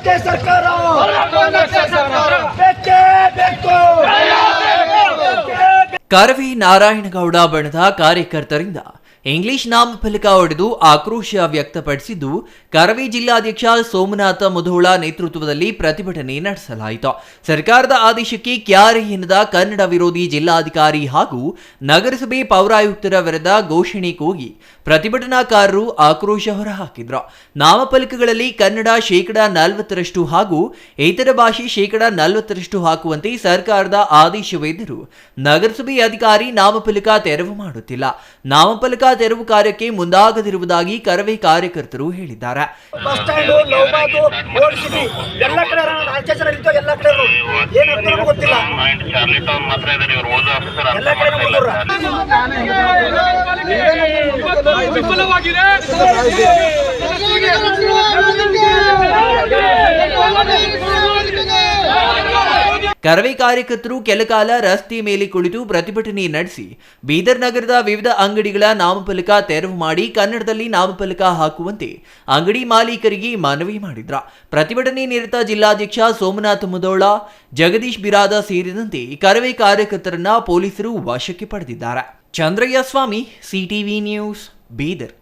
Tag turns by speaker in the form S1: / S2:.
S1: ಬೇಕೇ ಸರ್ಕಾರ ಬೇಕೇ ಬೇಕು.
S2: ಕರವಿ ನಾರಾಯಣಗೌಡ ಬಣದ ಕಾರ್ಯಕರ್ತರಿಂದ ಇಂಗ್ಲಿಷ್ ನಾಮಫಲಕ ಹೊಡೆದು ಆಕ್ರೋಶ ವ್ಯಕ್ತಪಡಿಸಿದ್ದು, ಕರವಿ ಜಿಲ್ಲಾಧ್ಯಕ್ಷ ಸೋಮನಾಥ ಮುಧೋಳ ನೇತೃತ್ವದಲ್ಲಿ ಪ್ರತಿಭಟನೆ ನಡೆಸಲಾಯಿತು. ಸರ್ಕಾರದ ಆದೇಶಕ್ಕೆ ಕ್ಯಾರೆ ಎನ್ನದ ಕನ್ನಡ ವಿರೋಧಿ ಜಿಲ್ಲಾಧಿಕಾರಿ ಹಾಗೂ ನಗರಸಭೆ ಪೌರಾಯುಕ್ತರ ವಿರುದ್ಧ ಘೋಷಣೆ ಕೂಗಿ ಪ್ರತಿಭಟನಾಕಾರರು ಆಕ್ರೋಶ ಹೊರಹಾಕಿದ್ರು. ನಾಮಫಲಕಗಳಲ್ಲಿ ಕನ್ನಡ 40% ಹಾಗೂ ಇತರ ಭಾಷೆ 40% ಹಾಕುವಂತೆ ಸರ್ಕಾರದ ಆದೇಶವಿದ್ದರೂ ನಗರಸಭೆ ಅಧಿಕಾರಿ ನಾಮಫಲಕ ತೆರವು ಮಾಡುತ್ತಿಲ್ಲ. ನಾಮಫಲಕ ತೆರವು ಕಾರ್ಯಕ್ಕೆ ಮುಂದಾಗದಿರುವುದಾಗಿ ಕರವೇ ಕಾರ್ಯಕರ್ತರು ಹೇಳಿದ್ದಾರೆ.
S1: ಬಸ್ ಸ್ಟ್ಯಾಂಡ್, ಲೌಬಾದು, ಓಲ್ಡ್ ಸಿಟಿ ಎಲ್ಲ ಕಡೆ ರಾಜ್ಯಸಭೆ ಎಲ್ಲ ಕಡೆ ಏನಾಗ್ತದೆ ಗೊತ್ತಿಲ್ಲ. ಎಲ್ಲ ಕಡೆ
S3: ವಿಫಲವಾಗಿದೆ.
S2: ಕರವೇ ಕಾರ್ಯಕರ್ತರು ಕೆಲಕಾಲ ರಸ್ತೆ ಮೇಲೆ ಕುಳಿತು ಪ್ರತಿಭಟನೆ ನಡೆಸಿ ಬೀದರ್ ನಗರದ ವಿವಿಧ ಅಂಗಡಿಗಳ ನಾಮಫಲಕ ತೆರವು ಮಾಡಿ ಕನ್ನಡದಲ್ಲಿ ನಾಮಫಲಕ ಹಾಕುವಂತೆ ಅಂಗಡಿ ಮಾಲೀಕರಿಗೆ ಮನವಿ ಮಾಡಿದ್ರ. ಪ್ರತಿಭಟನೆ ನಿರತ ಜಿಲ್ಲಾಧ್ಯಕ್ಷ ಸೋಮನಾಥ ಮುಧೋಳ, ಜಗದೀಶ್ ಬಿರಾದ ಸೇರಿದಂತೆ ಕರವೇ ಕಾರ್ಯಕರ್ತರನ್ನ ಪೊಲೀಸರು ವಶಕ್ಕೆ ಪಡೆದಿದ್ದಾರೆ. ಚಂದ್ರಯ್ಯ ಸ್ವಾಮಿ, ಸಿಟಿವಿ ನ್ಯೂಸ್, ಬೀದರ್.